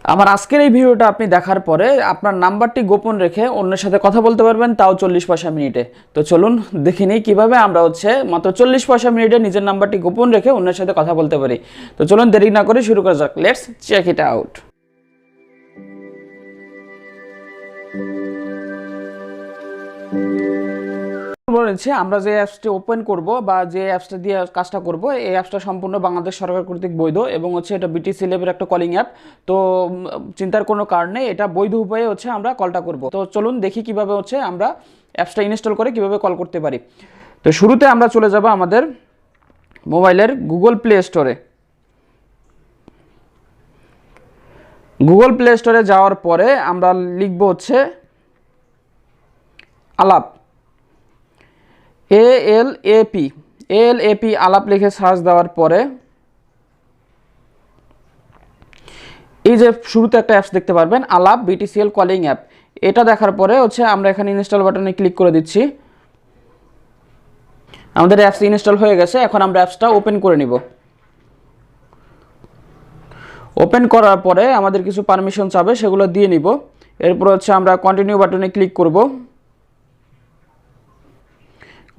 আমার আজকের এই ভিডিওটা আপনি দেখার পরে আপনার নাম্বারটি গোপন রেখে অন্যের সাথে কথা বলতে পারবেন, তাও 40 পয়সা মিনিটে। তো চলুন দেখে নিই কীভাবে আমরা মাত্র 40 পয়সা মিনিটে নিজের নাম্বারটি গোপন রেখে অন্যের সাথে কথা বলতে পারি। তো চলুন দেরি না করে শুরু করা যাক। Let's check it out. বলেছি আমরা যে অ্যাপসটি ওপেন করব বা যে অ্যাপসটা দিয়ে কাজটা করব, এই অ্যাপসটা সম্পূর্ণ বাংলাদেশ সরকার কর্তৃক বৈধ এবং এটা বিটিসিএল এর একটা কলিং অ্যাপ। তো চিন্তার কোনো কারণে এটা বৈধ উপায়ে আমরা কলটা করব। তো চলুন দেখি কিভাবে আমরা অ্যাপসটা ইনস্টল করে কিভাবে কল করতে পারি। তো শুরুতে আমরা চলে যাব আমাদের মোবাইলের গুগল প্লে স্টোরে। গুগল প্লে স্টোরে যাওয়ার পরে আমরা লিখব আলাপ, ALAP আলাপ লিখে সার্চ দেওয়ার পরে এই যে শুরুতে একটা অ্যাপস দেখতে পারবেন, আলাপ বিটিসিএল কলিং অ্যাপ। এটা দেখার পরে আমরা এখানে ইনস্টল বাটনে ক্লিক করে দিচ্ছি। আমাদের অ্যাপস ইনস্টল হয়ে গেছে। এখন আমরা অ্যাপসটা ওপেন করে নিব। ওপেন করার পরে আমাদের কিছু পারমিশন চাবে, সেগুলো দিয়ে নিব। এরপর আমরা কন্টিনিউ বাটনে ক্লিক করব।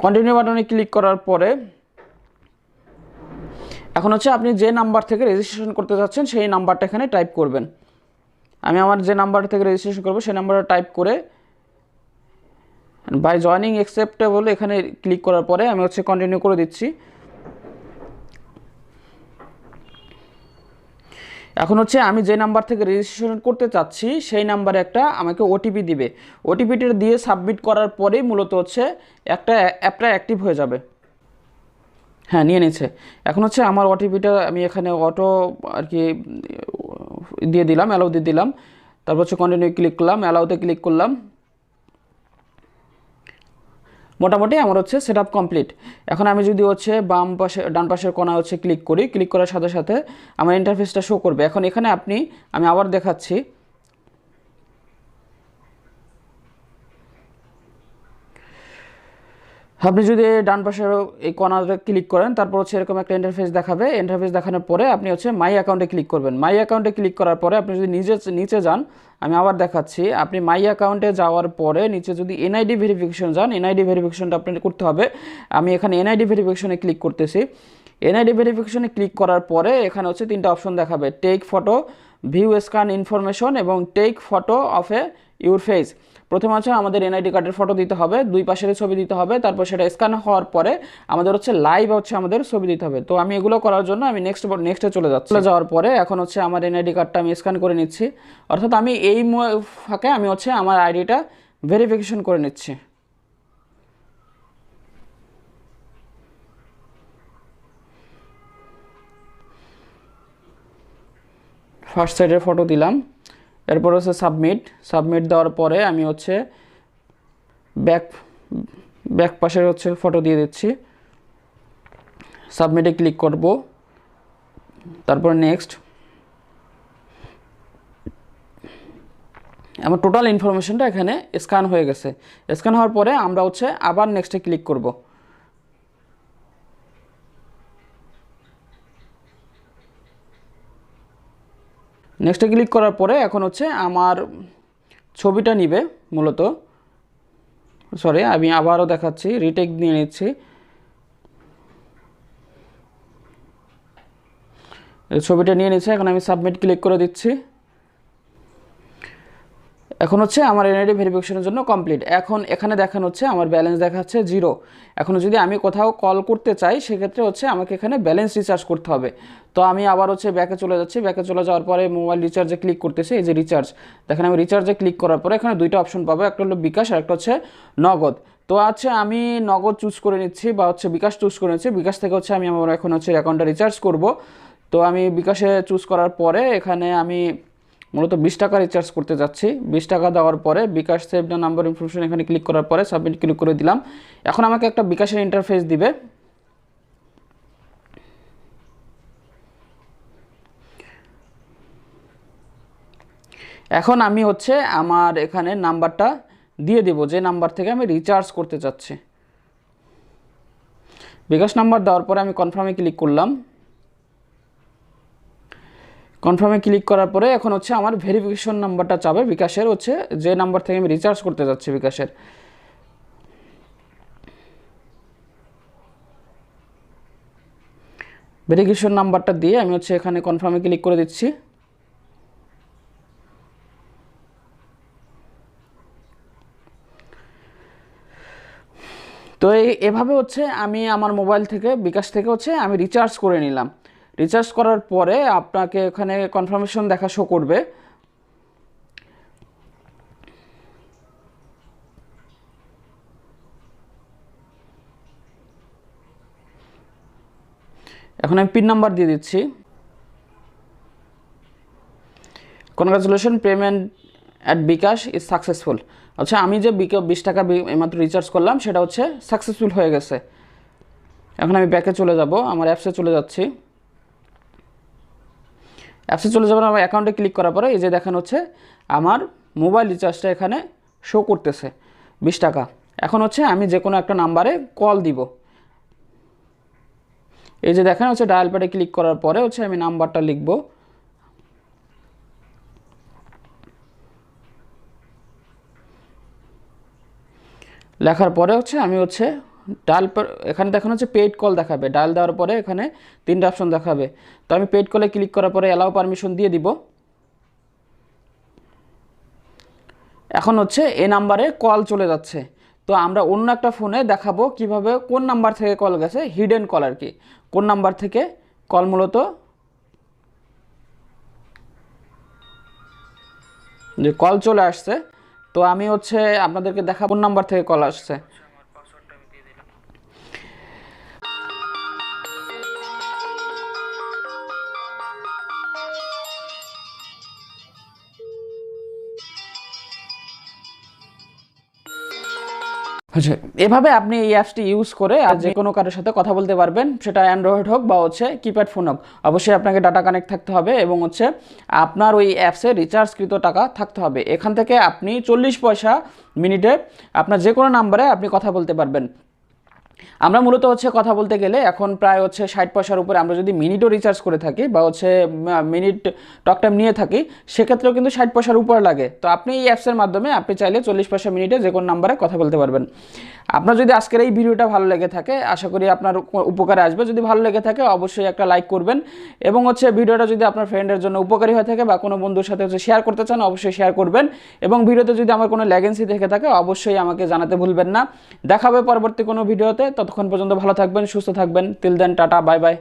কন্টিনিউ বাটনে ক্লিক করার পরে এখন আপনি যে নাম্বার থেকে রেজিস্ট্রেশন করতে যাচ্ছেন সেই নাম্বারটা এখানে টাইপ করবেন। আমি আমার যে নাম্বার থেকে রেজিস্ট্রেশন করব সেই নাম্বারটা টাইপ করে বাই জয়নিং অ্যাকসেপ্টেবল এখানে ক্লিক করার পরে আমি কন্টিনিউ করে দিচ্ছি। এখন আমি যে নাম্বার থেকে রেজিস্ট্রেশন করতে চাচ্ছি সেই নাম্বারে একটা আমাকে ওটিপি দিবে। ওটিপিটা দিয়ে সাবমিট করার পরেই মূলত একটা অ্যাপটা অ্যাক্টিভ হয়ে যাবে। হ্যাঁ, নিয়ে নিচ্ছে। এখন আমার ওটিপিটা আমি এখানে অটো আর কি দিয়ে দিলাম, অ্যালাউ দিয়ে দিলাম। তারপর কন্টিনিউ ক্লিক করলাম, অ্যালাউতে ক্লিক করলাম। মোটামুটি আমার সেটআপ কমপ্লিট। এখন আমি যদি বাম পাশে ডান পাশের কোণা ক্লিক করি, ক্লিক করার সাথে সাথে আমার ইন্টারফেসটা শো করবে। এখন এখানে আমি আবার দেখাচ্ছি, আপনি যদি ডান পাশের এই কর্নারে ক্লিক করেন, তারপর এরকম একটা ইন্টারফেস দেখাবে। ইন্টারফেস দেখানোর পরে আপনি মাই অ্যাকাউন্টে ক্লিক করবেন। মাই অ্যাকাউন্টে ক্লিক করার পরে আপনি যদি নিচে যান, আমি আবার দেখাচ্ছি, আপনি মাই অ্যাকাউন্টে যাওয়ার পরে নিচে যদি এনআইডি ভেরিফিকেশন যান, এনআইডি ভেরিফিকেশনটা আপনাকে করতে হবে। আমি এখানে এনআইডি ভেরিফিকেশনে ক্লিক করতেছি। এনআইডি ভেরিফিকেশনে ক্লিক করার পরে এখানে তিনটা অপশন দেখাবে, take photo, view scan information এবং take photo of your face. প্রথমে আমাদের এনআইডি কার্ডের ফটো দিতে হবে, দুই পাশের ছবি দিতে হবে, তারপর সেটা স্ক্যান হওয়ার পরে আমাদের লাইভ আমাদের ছবি দিতে হবে। তো আমি এগুলো করার জন্য আমি নেক্সটে চলে যাচ্ছি। চলে যাওয়ার পরে এখন আমার এনআইডি কার্ডটা আমি স্ক্যান করে নিচ্ছি। অর্থাৎ আমি এই ফাঁকে আমি আমার আইডিটা ভেরিফিকেশন করে নিচ্ছি। ফার্স্ট সাইডের ফটো দিলাম। এরপর সাবমিট দেওয়ার পরে আমি ব্যাক পাশের ফটো দিয়ে দিচ্ছি। সাবমিটে ক্লিক করব, তারপর নেক্সট। আমার টোটাল ইনফরমেশনটা এখানে স্ক্যান হয়ে গেছে। স্ক্যান হওয়ার পরে আমরা আবার নেক্সটে ক্লিক করব। নেক্সটে ক্লিক করার পরে এখন আমার ছবিটা নিবে মূলত। সরি, আমি আবারও দেখাচ্ছি, রিটেক নিয়ে নিচ্ছি। ছবিটা নিয়ে নিচ্ছে। এখন আমি সাবমিট ক্লিক করে দিচ্ছি। এখন আমার এনআইডি ভেরিফিকেশনের জন্য কমপ্লিট। এখন এখানে দেখানো আমার ব্যালেন্স দেখাচ্ছে 0। এখন যদি আমি কোথাও কল করতে চাই সেক্ষেত্রে আমাকে এখানে ব্যালেন্স রিচার্জ করতে হবে। তো আমি আবার ব্যাকে চলে যাচ্ছি। ব্যাকে চলে যাওয়ার পরে মোবাইল রিচার্জে ক্লিক করতেছি। এই যে রিচার্জ, দেখেন আমি রিচার্জে ক্লিক করার পরে এখানে দুইটা অপশন পাবো, একটা হলো বিকাশ আর একটা নগদ। তো আমি নগদ চুজ করে নিচ্ছি বা বিকাশ চুজ করে নিচ্ছি। বিকাশ থেকে আমি আমার এখন অ্যাকাউন্টটা রিচার্জ করব। তো আমি বিকাশে চুজ করার পরে এখানে আমি মূলত 20 টাকা রিচার্জ করতে যাচ্ছি। 20 টাকা দেওয়ার পরে বিকাশ সেভ দ্য নাম্বার ইনফরমেশন এখানে ক্লিক করার পরে সাবমিট ক্লিক করে দিলাম। এখন আমাকে একটা বিকাশের ইন্টারফেস দিবে। এখন আমি আমার এখানে নাম্বারটা দিয়ে দেব, যে নাম্বার থেকে আমি রিচার্জ করতে চাচ্ছি। বিকাশ নাম্বার দেওয়ার পরে আমি কনফার্মে ক্লিক করলাম। কনফার্মে ক্লিক করার পরে এখন হচ্ছে আমার ভেরিফিকেশন নাম্বারটা চাবে বিকাশের, হচ্ছে যে নাম্বার থেকে আমি রিচার্জ করতে যাচ্ছি বিকাশের। ভেরিফিকেশন নাম্বারটা দিয়ে আমি হচ্ছে এখানে কনফার্মে ক্লিক করে দিচ্ছি। তো এভাবে হচ্ছে আমি আমার মোবাইল থেকে বিকাশ থেকে হচ্ছে আমি রিচার্জ করে নিলাম। রিচার্জ করার পরে আপনাকে এখানে কনফার্মেশন দেখা শো করবে। এখন আমি পিন নাম্বার দিয়ে দিচ্ছি। Congratulation, payment at bKash is successful. আচ্ছা, আমি যে 20 টাকা এইমাত্র রিচার্জ করলাম সেটা হচ্ছে সাকসেসফুল হয়ে গেছে। এখন আমি ব্যাকে চলে যাব, আমার অ্যাপসে চলে যাচ্ছি। অ্যাপসে চলে যাবার আমার অ্যাকাউন্টে ক্লিক করার পরে এই যে দেখেন হচ্ছে আমার মোবাইল রিচার্জটা এখানে শো করতেছে 20 টাকা। এখন হচ্ছে আমি যে কোনো একটা নাম্বারে কল দিব। এই যে দেখেন হচ্ছে ডায়াল প্যাডে ক্লিক করার পরে হচ্ছে আমি নাম্বারটা লিখব। লেখার পরে হচ্ছে আমি হচ্ছে ডায়াল, এখানে দেখানো হচ্ছে পেইড কল দেখাবে। ডায়াল দেওয়ার পরে এখানে 3টা অপশন দেখাবে। তো আমি পেইড কলে ক্লিক করার পরে অ্যালাউ পারমিশন দিয়ে দিব। এখন হচ্ছে এই নাম্বারে কল চলে যাচ্ছে। তো আমরা অন্য একটা ফোনে দেখাবো কিভাবে কোন নাম্বার থেকে কল গেছে, হিডেন কল আর কি, কোন নাম্বার থেকে কল মূলত যে কল চলে আসছে। তো আমি হচ্ছে আপনাদেরকে দেখাবো কোন নাম্বার থেকে কল আসছে। আচ্ছা, এভাবে আপনি এই অ্যাপসটি ইউজ করে আর যে কোনো কারোর সাথে কথা বলতে পারবেন, সেটা অ্যান্ড্রয়েড হোক বা হচ্ছে কিপ্যাড ফোন হোক। অবশ্যই আপনাকে ডাটা কানেক্ট থাকতে হবে এবং হচ্ছে আপনার ওই অ্যাপসে রিচার্জকৃত টাকা থাকতে হবে। এখান থেকে আপনি 40 পয়সা মিনিটে আপনার যে কোনো নাম্বারে আপনি কথা বলতে পারবেন। আমরা মূলত হচ্ছে কথা বলতে গেলে এখন প্রায় হচ্ছে 60 পয়সার উপরে আমরা যদি মিনিটও রিচার্জ করে থাকি বা হচ্ছে মিনিট টক টাইম নিয়ে থাকি, সেক্ষেত্রেও কিন্তু 60 পয়সার উপর লাগে। তো আপনি এই অ্যাপসের মাধ্যমে আপনি চাইলে 40 পয়সা মিনিটে যে কোনো নাম্বারে কথা বলতে পারবেন। আপনার যদি আজকের এই ভিডিওটা ভালো লেগে থাকে, আশা করি আপনার উপকারে আসবে। যদি ভালো লেগে থাকে অবশ্যই একটা লাইক করবেন এবং হচ্ছে ভিডিওটা যদি আপনার ফ্রেন্ডের জন্য উপকারী হয়ে থাকে বা কোনো বন্ধুর সাথে হচ্ছে শেয়ার করতে চান অবশ্যই শেয়ার করবেন। এবং ভিডিওতে যদি আমার কোনো ল্যাগেন্সি থেকে থাকে অবশ্যই আমাকে জানাতে ভুলবেন না। দেখা হবে পরবর্তী কোনো ভিডিওতে। ততক্ষণ পর্যন্ত ভালো থাকবেন, সুস্থ থাকবেন। Till then, tata, bye by.